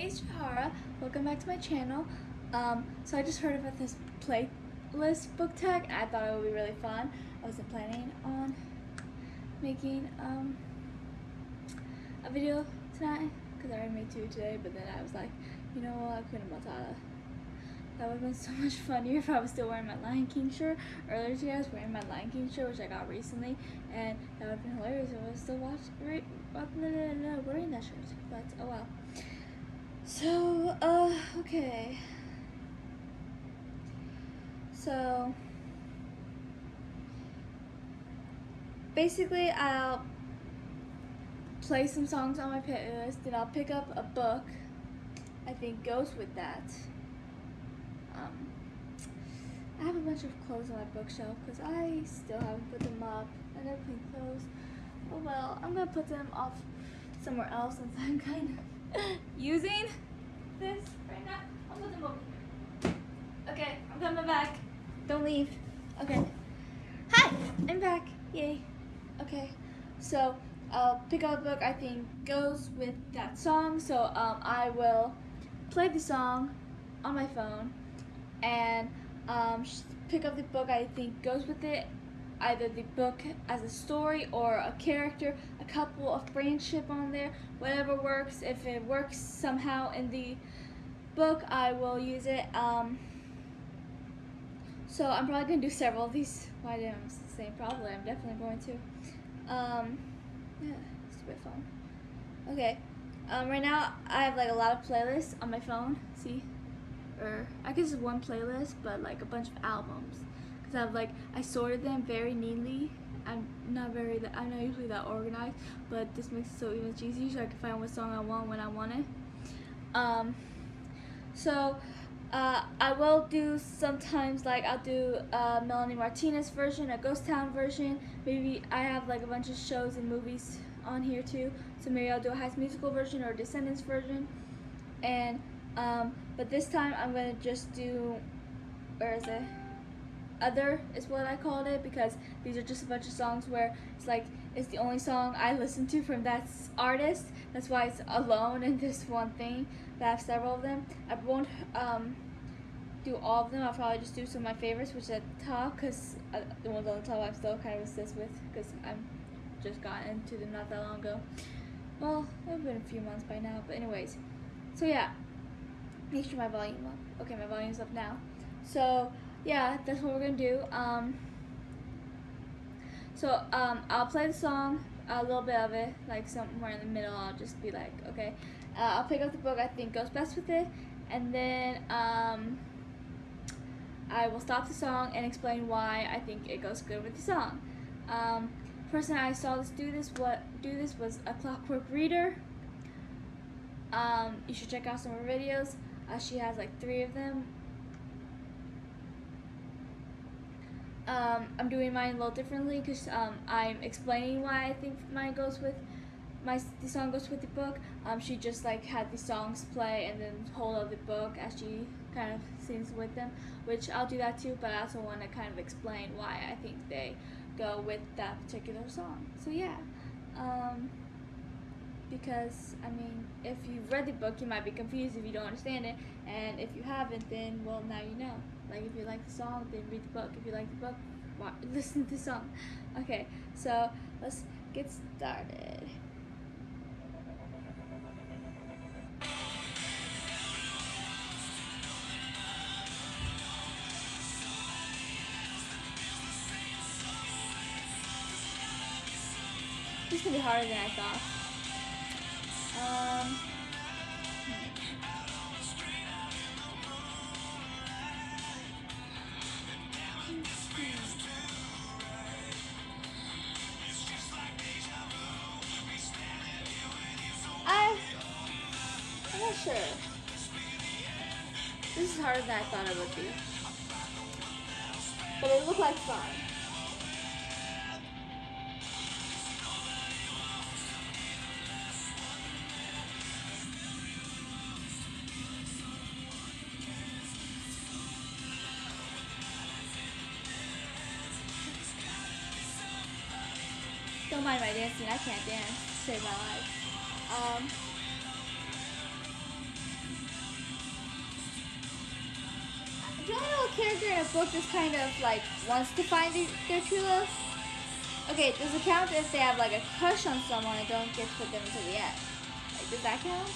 it's Shahara. Welcome back to my channel. So I just heard about this playlist book tag and I thought it would be really fun. I wasn't planning on making a video tonight because I already made two today, but then I was like, you know what, I couldn't matata. That would have been so much funnier if I was still wearing my Lion King shirt. Earlier today I was wearing my Lion King shirt, which I got recently, and that would have been hilarious if I was still wearing that shirt. But oh well. So, okay. So, basically I'll play some songs on my playlist, then I'll pick up a book I think goes with that. I have a bunch of clothes on my bookshelf because I still haven't put them up. I never clean clothes. Oh well, I'm gonna put them off somewhere else since I'm kind of using this right now. I'll put them over here. Okay, I'm coming back. Don't leave. Okay. Hi, I'm back. Yay. Okay, so I'll pick up a book I think goes with that song. So I will play the song on my phone and pick up the book I think goes with it, either the book as a story or a character, a couple of friendship on there, whatever works. If it works somehow in the book, I will use it. So I'm probably going to do several of these. Why didn't I say probably? I'm definitely going to. Yeah, it's a bit fun. Okay, right now I have like a lot of playlists on my phone, see? Or I guess it's one playlist, but like a bunch of albums, because I sorted them very neatly. I'm not usually that organized, but this makes it so even easier, so I can find what song I want when I want it. I will do sometimes, like I'll do a Melanie Martinez version, a Ghost Town version. Maybe I have like a bunch of shows and movies on here too, so maybe I'll do a High School Musical version or a Descendants version. And but this time I'm gonna just do, where is it? Other is what I called it, because these are just a bunch of songs where it's like it's the only song I listen to from that artist. That's why it's alone in this one thing. But I have several of them. I won't do all of them. I'll probably just do some of my favorites, which are at the top, because the ones on the top I'm still kind of obsessed with, because I'm just got into them not that long ago. Well, it's been a few months by now, but anyways. So yeah, make sure my volume up. Okay, my volume's up now. So yeah, that's what we're gonna do. I'll play the song, a little bit of it, like somewhere in the middle. I'll just be like, okay, I'll pick up the book I think goes best with it, and then I will stop the song and explain why I think it goes good with the song. Person I saw do this was A Clockwork Reader. You should check out some of her videos. She has like 3 of them. I'm doing mine a little differently because I'm explaining why I think mine goes with the song goes with the book. She just like had the songs play and then hold up the book as she kind of sings with them, which I'll do that too, but I also want to kind of explain why I think they go with that particular song. So yeah, because I mean, if you've read the book, you might be confused if you don't understand it, and if you haven't, then well, now you know. Like if you like the song, then read the book. If you like the book, listen to the song. Okay, so let's get started. This is gonna be harder than I thought. I'm not sure. This is harder than I thought it would be. But it looked like fun. Don't mind my dancing, I can't dance to save my life. book just kind of like wants to find their true love. Okay, does it count if they have like a crush on someone and don't get to put them until the end? Like, does that count?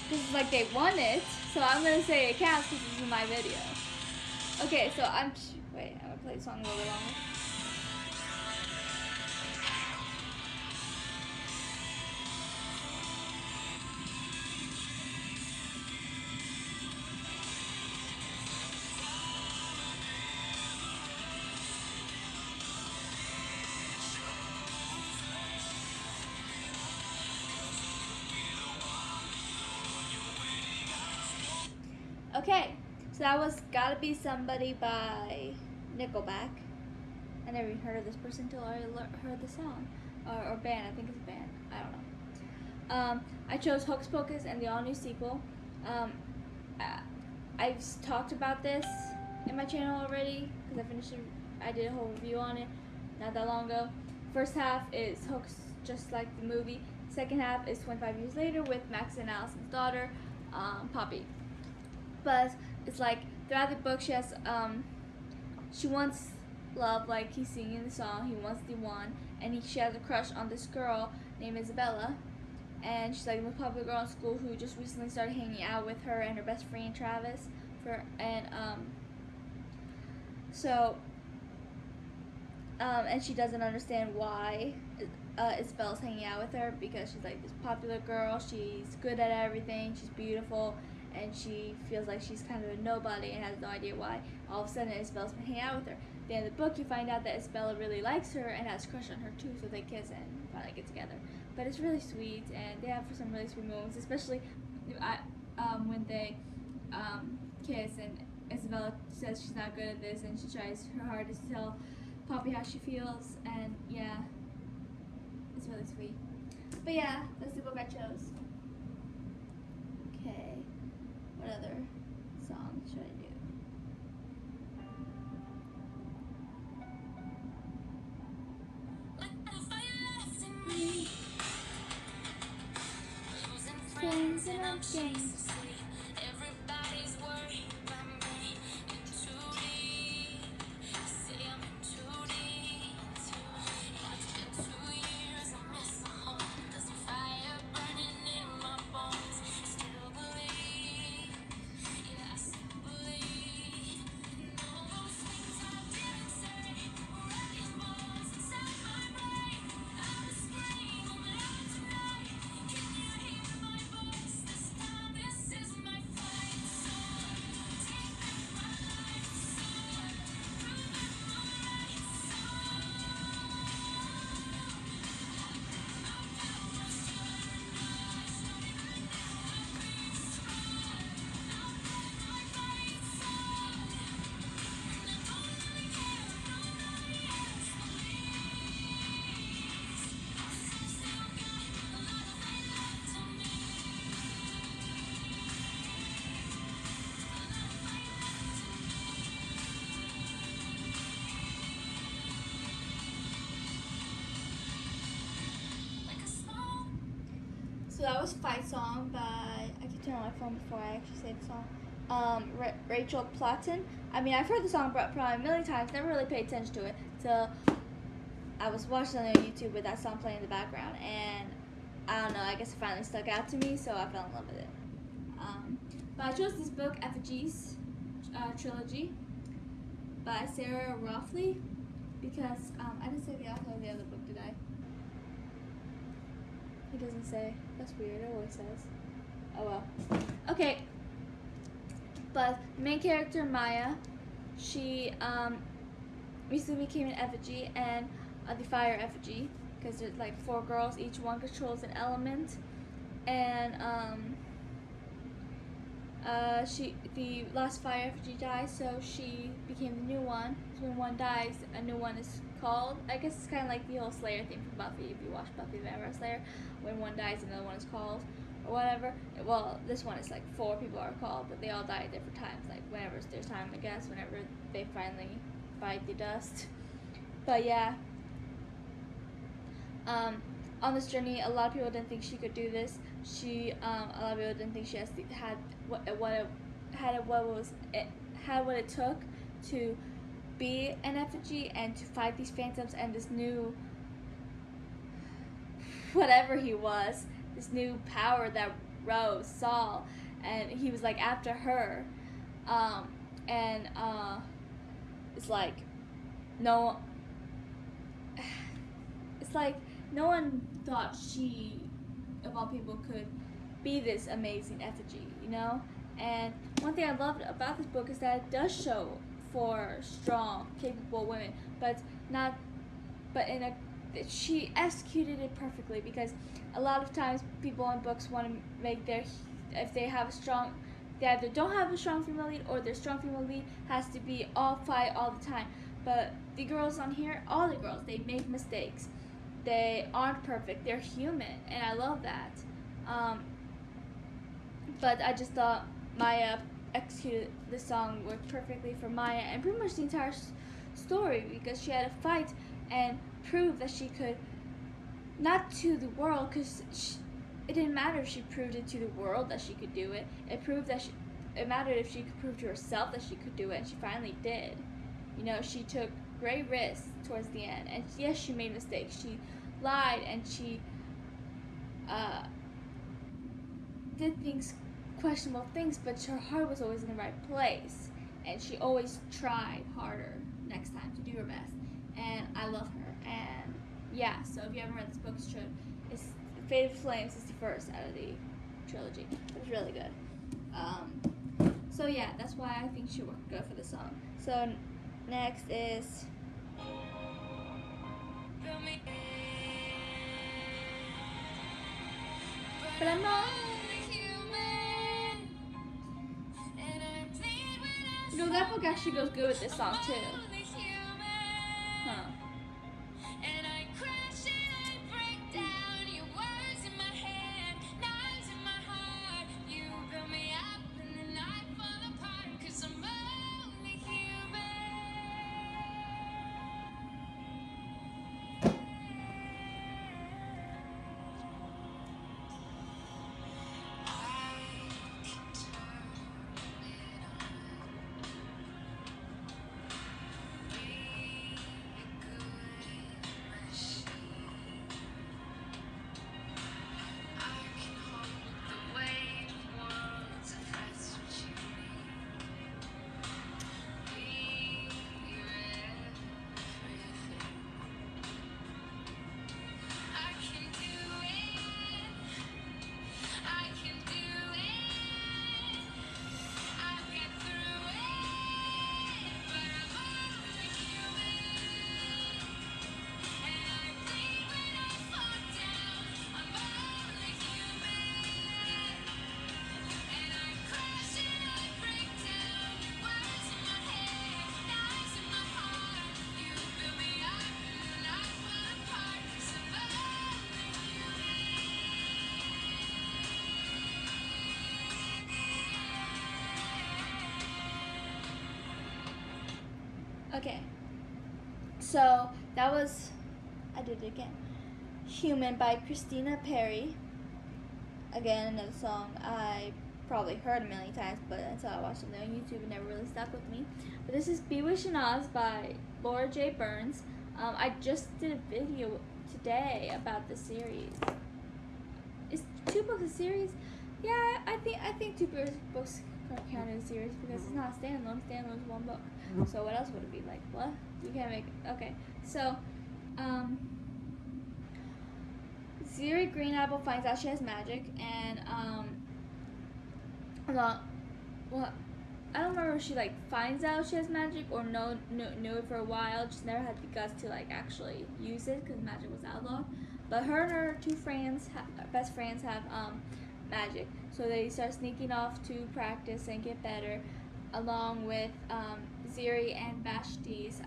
Because like they won it, so I'm gonna say it counts because this is my video. Okay, so I'm gonna play the song a little bit longer. Okay, so that was Gotta Be Somebody by Nickelback. I never even heard of this person until I heard the song. Or band, I think it's a band. I don't know. I chose Hocus Pocus and the all-new sequel. I've talked about this in my channel already because I did a whole review on it not that long ago. First half is Hocus just like the movie. Second half is 25 years later with Max and Allison's daughter, Poppy. But it's like throughout the book she wants love, like he's singing the song, he wants the one, and she has a crush on this girl named Isabella, and she's like the most popular girl in school who just recently started hanging out with her and her best friend Travis and she doesn't understand why Isabella's hanging out with her, because she's like this popular girl, she's good at everything, she's beautiful, and she feels like she's kind of a nobody and has no idea why all of a sudden Isabella's been hanging out with her. At the end of the book, you find out that Isabella really likes her and has a crush on her too, so they kiss and finally get together. But it's really sweet, and they have some really sweet moments, especially when they kiss and Isabella says she's not good at this and she tries her hardest to tell Poppy how she feels, and yeah, it's really sweet. But yeah, that's the book I chose. Okay, what other song should I do? Friends and I'm games. Everybody's worried about me. In too deep. Say I'm in too deep. It's been 2 years, I miss my home. There's a fire burning in my bones. Still believe. Yeah, I still believe. And all those things I didn't say were wrecking balls inside my brain. I was screaming out tonight. Can you hear my voice? This time, this is my fight. So take back my life. So prove I'm alright. So that was Fight Song by, I keep turning on my phone before I actually say the song, Rachel Platten. I mean, I've heard the song probably a million times, never really paid attention to it, till I was watching it on YouTube with that song playing in the background, and I don't know, I guess it finally stuck out to me, so I fell in love with it. But I chose this book, Effigy's trilogy by Sarah Roffley, because I didn't say the author of the other book, did I? It doesn't say. That's weird. It always says. Oh well. Okay. But the main character, Maya, she recently became an effigy, and the fire effigy, because there's like 4 girls. Each one controls an element, and the last fire effigy dies, so she became the new one. So when one dies, a new one is called. I guess it's kind of like the whole Slayer thing from Buffy. If you watch Buffy the Vampire Slayer, when one dies, another one is called, or whatever. Well, this one is like 4 people are called, but they all die at different times. Like whenever it's their time, I guess. Whenever they finally bite the dust. But yeah. On this journey, a lot of people didn't think she could do this. A lot of people didn't think she had what it took to be an effigy and to fight these phantoms and this new whatever he was, this new power that Rose saw, and he was like after her, and it's like no, it's like no one thought she, of all people, could be this amazing effigy, you know. And one thing I loved about this book is that it does show for strong, capable women, but not, but in a, she executed it perfectly, because a lot of times people in books want to make their, if they have a strong, they either don't have a strong female lead or their strong female lead has to be all fight all the time. But the girls on here, all the girls, they make mistakes. They aren't perfect. They're human, and I love that. But I just thought Maya executed the song worked perfectly for Maya and pretty much the entire story, because she had to fight and prove that she could, not to the world, because it didn't matter if she proved it to the world that she could do it. It proved that it mattered if she could prove to herself that she could do it, and she finally did. You know, she took great risks towards the end, and yes, she made mistakes. She lied and she did things, questionable things, but her heart was always in the right place, and she always tried harder next time to do her best. And I love her. And yeah, so if you haven't read this book, you should. It's Fate of Flames is the first out of the trilogy. It's really good. So yeah, that's why I think she worked good for the song. So next is But I'm not. You know, that book actually goes good with this song too. Huh. Okay, so that was, I did it again, Human by Christina Perry. Again, another song I probably heard a million times, but until I watched it on YouTube, it never really stuck with me. But this is Bewitched and Oz by Laura J. Burns. I just did a video today about the series. Is 2 books a series? Yeah, I think 2 books count as a series, because it's not a standalone. Standalone is 1 book. So what else would it be? Like, what? You can't make it. Okay. So, Ziri Greenapple finds out she has magic, and well, I don't remember if she like finds out she has magic or knew it for a while, just never had the guts to like actually use it because magic was outlawed. But her and her 2 friends, best friends, have magic, so they start sneaking off to practice and get better, along with Ziri and Vashti's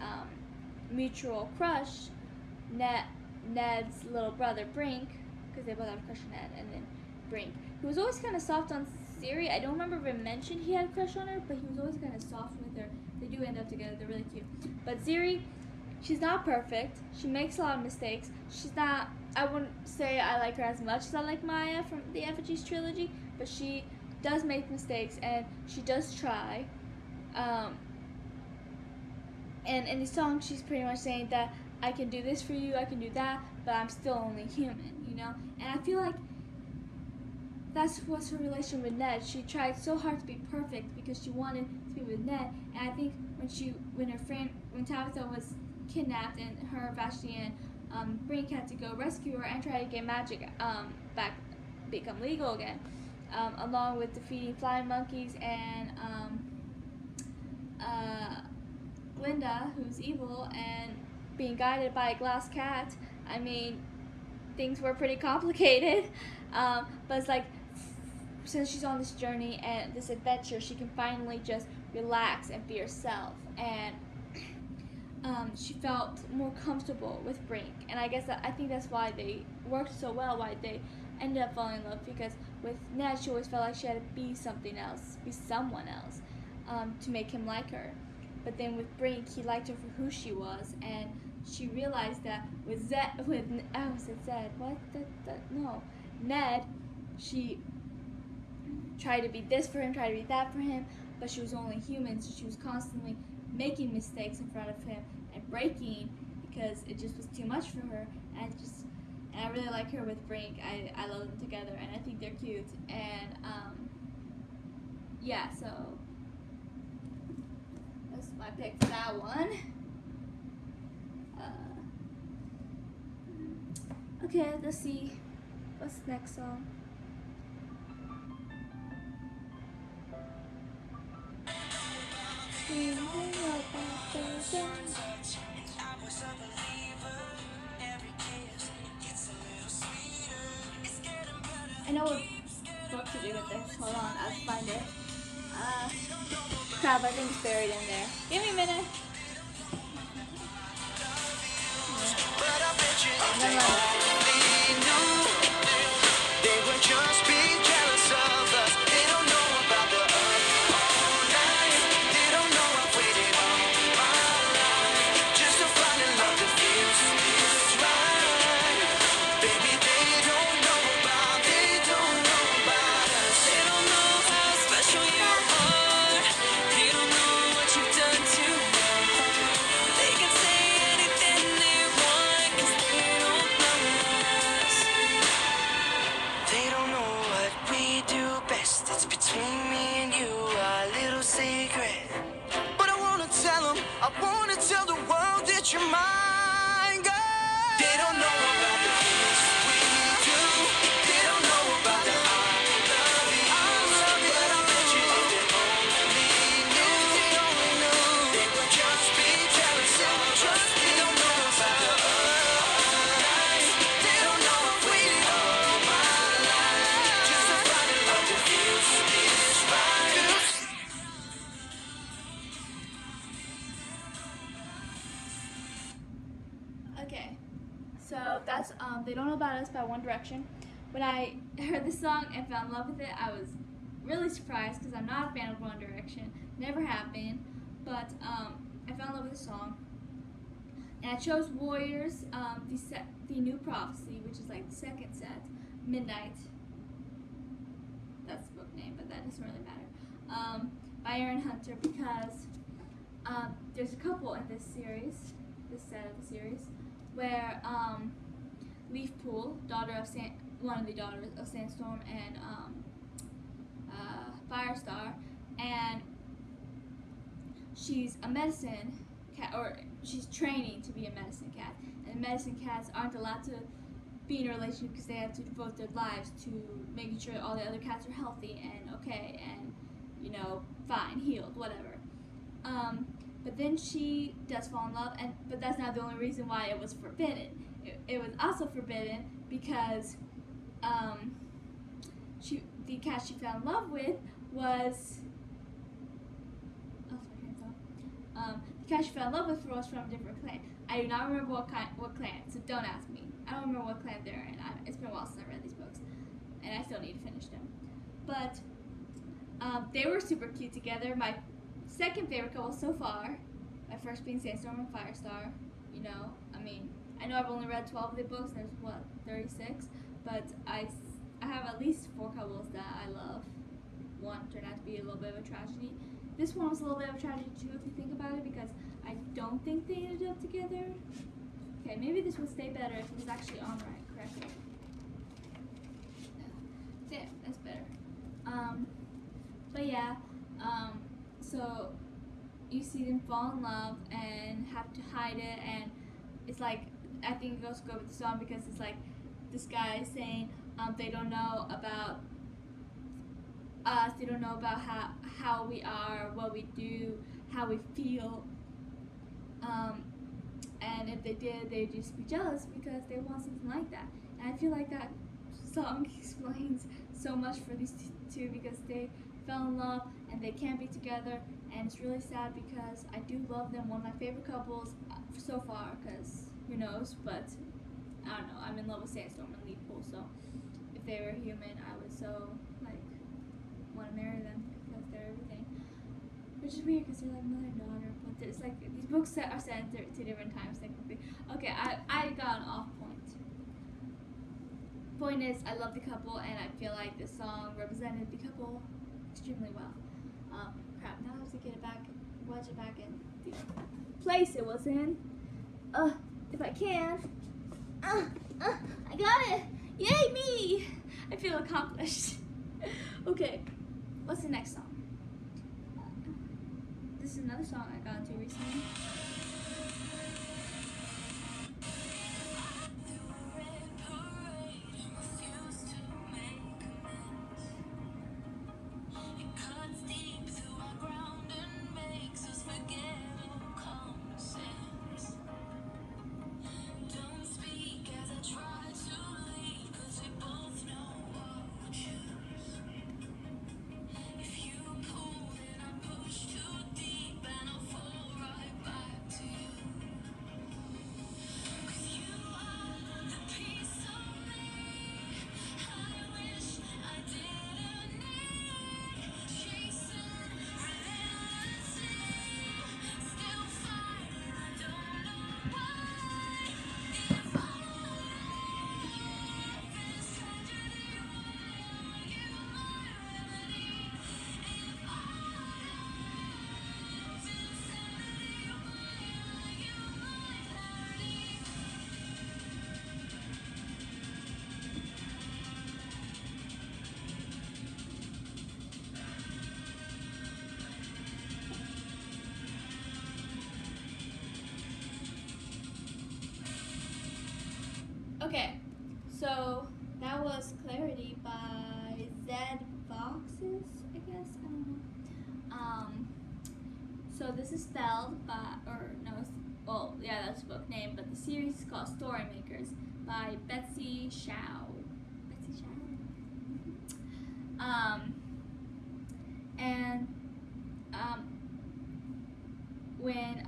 mutual crush, Ned's little brother Brink, because they both have a crush on Ned, and then Brink, who was always kind of soft on Ziri. I don't remember if it mentioned he had a crush on her, but he was always kind of soft with her. They do end up together. They're really cute. But Ziri, she's not perfect. She makes a lot of mistakes. She's not, I wouldn't say I like her as much as I like Maya from the Effigy's trilogy, but she does make mistakes, and she does try. Um, and in the song, she's pretty much saying that I can do this for you, I can do that, but I'm still only human, you know? And I feel like that's what's her relation with Ned. She tried so hard to be perfect because she wanted to be with Ned. And I think when Tabitha was kidnapped and her, Vashti, and Brink had to go rescue her and try to get magic back, become legal again, along with defeating flying monkeys and Glinda, who's evil, and being guided by a glass cat. I mean, things were pretty complicated, but it's like since she's on this journey and this adventure, she can finally just relax and be herself. And she felt more comfortable with Brink, and I think that's why they worked so well. Why they ended up falling in love, because with Ned, she always felt like she had to be something else, be someone else, to make him like her. But then with Brink, he liked her for who she was, and she realized that with Ned, she tried to be this for him, tried to be that for him, but she was only human, so she was constantly making mistakes in front of him and breaking because it just was too much for her. And I really like her with Brink. I love them together, and I think they're cute. And yeah, so that's my pick for that one. Okay, let's see. What's the next song? I know what to do with this. Hold on, I'll find it. Crap, I think it's buried in there. Give me a minute. Never mind. They were just being jealous of us. They don't know about the up all night. They don't know I've waited all my life just to find a love that feels this right. Baby, they don't know about us. They don't know how special you are. They don't know what you've done to me. They can say anything they want 'cause they don't know us. They don't know what we do best. It's between me and you, our little secret. But I wanna tell the world that you're mine, girl. They don't know about the things we do. They don't know about the I love you. But I bet you if they only knew, they would just be jealous of us. They don't know about the nights. They don't know I've waited all my life just to find a love that feels this right. Okay, so that's They Don't Know About Us by One Direction. When I heard this song and fell in love with it, I was really surprised because I'm not a fan of One Direction, never have been, but I fell in love with the song. And I chose Warriors, the New Prophecy, which is like the second set, Midnight. That's the book name, but that doesn't really matter. By Aaron Hunter, because there's a couple in this set of the series, where Leafpool, one of the daughters of Sandstorm and Firestar, and she's a medicine cat, or she's training to be a medicine cat, and medicine cats aren't allowed to be in a relationship because they have to devote their lives to making sure all the other cats are healthy and okay and fine, healed, whatever. But then she does fall in love, but that's not the only reason why it was forbidden. It was also forbidden because the cat she fell in love with was the cat she fell in love with was from a different clan. I do not remember what clan, so don't ask me. I don't remember what clan they're in. It's been a while since I read these books, and I still need to finish them. But they were super cute together. My second favorite couple so far, my first being Sandstorm and Firestar. I know I've only read 12 of the books, and there's 36, but I have at least 4 couples that I love. One turned out to be a little bit of a tragedy, this one was a little bit of a tragedy too, if you think about it, because I don't think they ended up together. Okay, maybe this would stay better if it was actually on right correctly. Yeah, that's better. But yeah, so you see them fall in love and have to hide it, and it's like, I think it goes good with the song because it's like this guy is saying they don't know about us, they don't know about how we are, what we do, how we feel, and if they did, they'd just be jealous because they want something like that. And I feel like that song explains so much for these two because they fell in love and they can't be together, and it's really sad because I do love them, one of my favorite couples so far, because who knows, but I don't know, I'm in love with Sandstorm and Leadpool, so if they were human, I would so like want to marry them because they're everything. Which is weird because they're like mother and daughter, but it's like these books are set in two different times technically. Okay, I got an off point. Point is, I love the couple, and I feel like this song represented the couple extremely well. Crap, now I have to get it back, watch it back in the place it was in. If I can. I got it! Yay me! I feel accomplished. Okay, what's the next song? This is another song I got into recently. Okay, so that was Clarity by Zed Foxes, I guess, I don't know. So this is spelled by, or no, well, yeah, that's the book name, but the series is called Storymakers by Betsy Shao. Betsy Shao? And, when,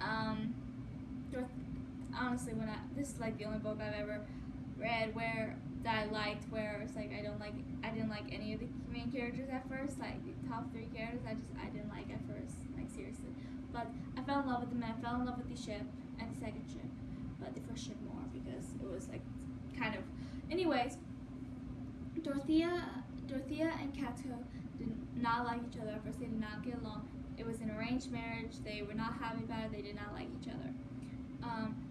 honestly, this is like the only book I've ever read that I liked, where it's like I didn't like any of the main characters at first, like the top 3 characters, I didn't like at first, like seriously. But I fell in love with them, and I fell in love with the ship, and the second ship, but the first ship more, because it was like, kind of, anyways, Dorothea and Kato did not like each other at first, they did not get along. It was an arranged marriage, they were not happy about it, they did not like each other.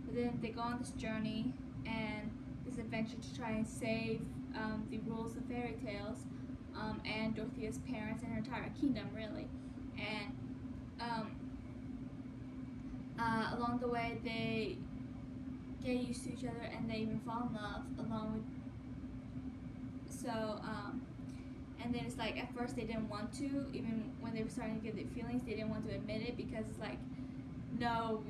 But then they go on this journey and this adventure to try and save the rules of fairy tales, and Dorothea's parents and her entire kingdom, really. And along the way, they get used to each other and they even fall in love along with. So, and then it's like at first they didn't want to, even when they were starting to get their feelings, they didn't want to admit it because it's like, no,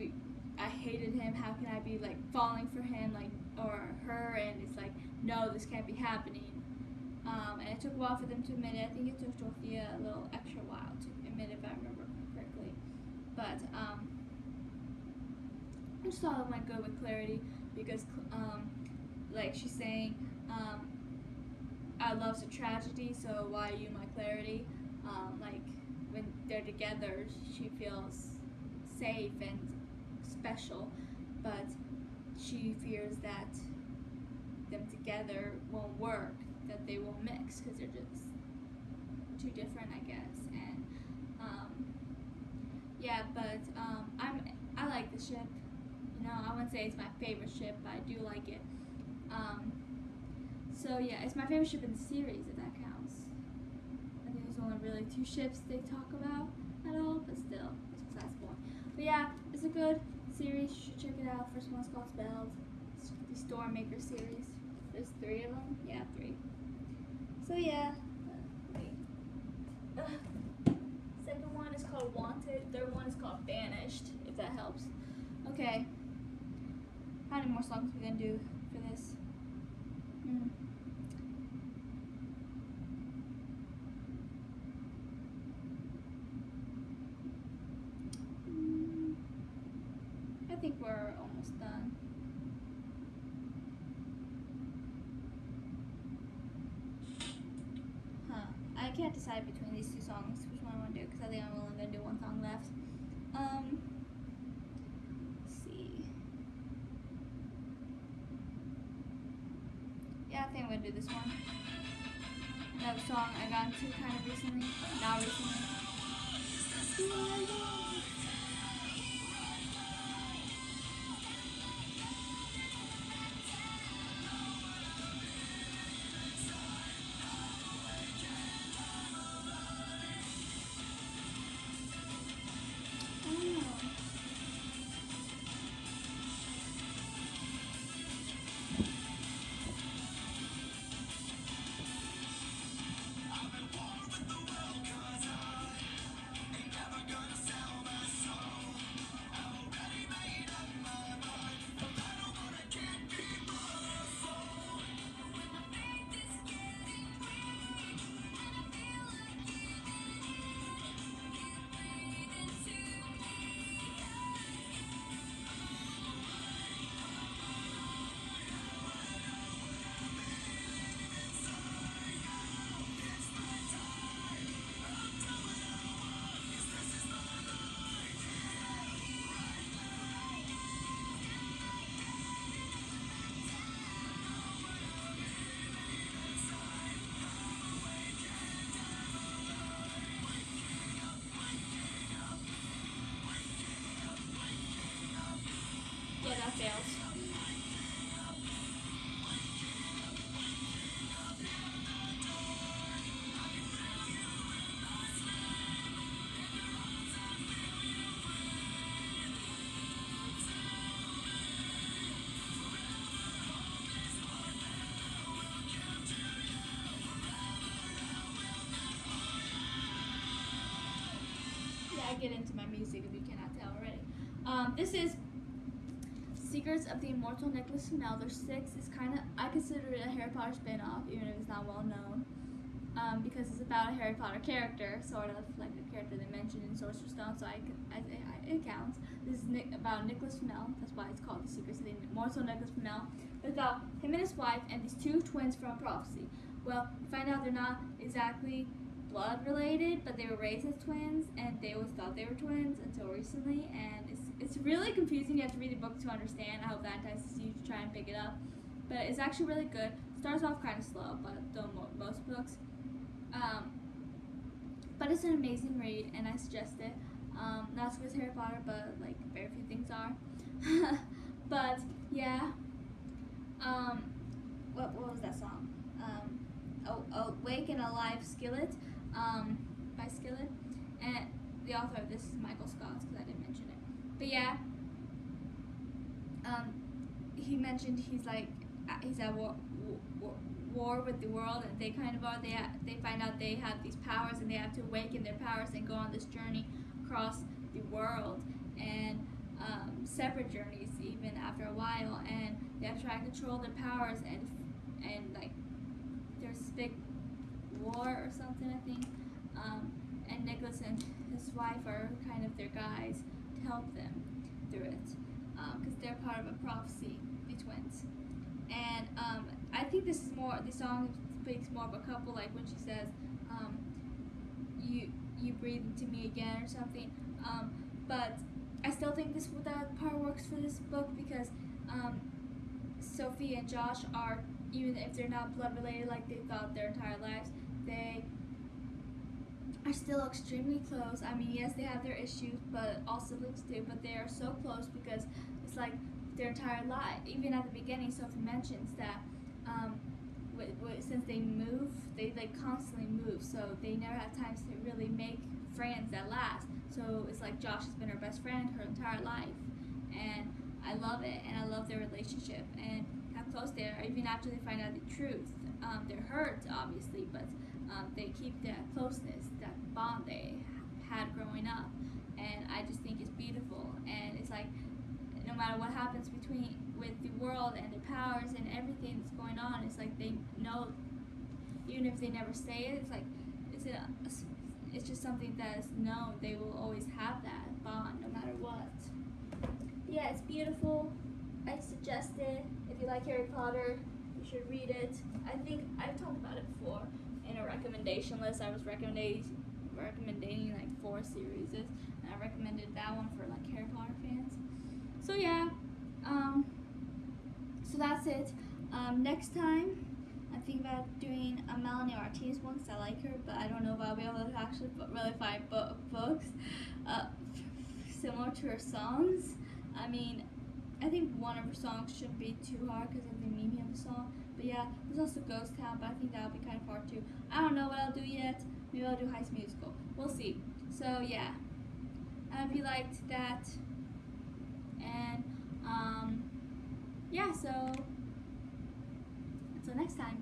I hated him. How can I be like falling for him, like, or her? And it's like, no, this can't be happening. And it took a while for them to admit it. I think it took Dorothea a little extra while to admit it, if I remember correctly. But I just thought it went good with Clarity because, like she's saying, our love's a tragedy, so why are you my Clarity? Like when they're together, she feels safe and special, but she fears that them together won't work, that they won't mix because they're just too different, I guess. And but I like the ship. You know, I wouldn't say it's my favorite ship, but I do like it. Um, so yeah, it's my favorite ship in the series, if that counts. I think there's only really 2 ships they talk about at all, but still, it's besides the point. But yeah, it's a good series. You should check it out. First one's called Spelled. It's the Stormmaker series. There's 3 of them. Yeah, 3. So yeah. Second one is called Wanted. Third one is called Banished, if that helps. Okay. How many more songs are we gonna do for this? I think we're almost done. I can't decide between these 2 songs which one I want to do, because I think I'm only going to do 1 song left. Let's see. Yeah, I think I'm going to do this one. Another song I got into kind of recently. Not recently. Yeah, that fails. Yeah, I get into my music if you cannot tell already. This is Secrets of the Immortal Nicholas Flamel. There's 6. It's kind of, I consider it a Harry Potter spin-off, even if it's not well known. Because it's about a Harry Potter character, sort of like a character they mentioned in Sorcerer's Stone, so it counts. This is about Nicholas Flamel. That's why it's called The Secrets of the Immortal Nicholas Flamel. It's about him and his wife and these 2 twins from prophecy. Well, you find out they're not exactly blood related, but they were raised as twins, and they always thought they were twins until recently, and it's really confusing. You have to read the book to understand. I hope that entices you to try and pick it up, but it's actually really good. Starts off kind of slow, but most books. But it's an amazing read, and I suggest it. Not as good as Harry Potter, but like very few things are. But yeah. What was that song? Awake and Alive Skillet, by Skillet, and the author of this is Michael Scott, because I didn't mention it. But yeah. He mentioned he's at war with the world, and they kind of are. They find out they have these powers, and they have to awaken their powers and go on this journey across the world, and separate journeys even after a while, and they have to try and control their powers, and like there's this big war or something, I think, and Nicholas and his wife are kind of their guides to help them through it, because they're part of a prophecy, the twins. And I think the song speaks more of a couple, like when she says, you breathe into me again or something. But I still think that part works for this book, because Sophie and Josh are, even if they're not blood related like they thought their entire lives, they are still extremely close. I mean, yes, they have their issues, but all siblings do. But they are so close because it's like their entire life. Even at the beginning, Sophie mentions that since they move, they like constantly move, so they never have time to really make friends that last. So it's like Josh has been her best friend her entire life, and I love it, and I love their relationship and how close they are. Even after they find out the truth, they're hurt obviously, but they keep that closeness, that bond they had growing up, and I just think it's beautiful. And it's like no matter what happens with the world and their powers and everything that's going on, it's like they know, even if they never say it, it's like it's just something that is known. They will always have that bond no matter what. Yeah, it's beautiful. I suggest it. If you like Harry Potter, you should read it. I think I've talked about it before in a recommendation list. I was recommending like 4 series, and I recommended that one for like Harry Potter fans. So yeah, so that's it. Next time, I'm thinking about doing a Melanie Martinez one because I like her, but I don't know if I'll be able to actually really find books similar to her songs. I mean, I think one of her songs shouldn't be too hard because of the meaning of the song. But yeah, there's also Ghost Town, but I think that'll be kind of hard too. I don't know what I'll do yet. Maybe I'll do High School Musical. We'll see. So yeah, I hope you liked that. And yeah, so until next time.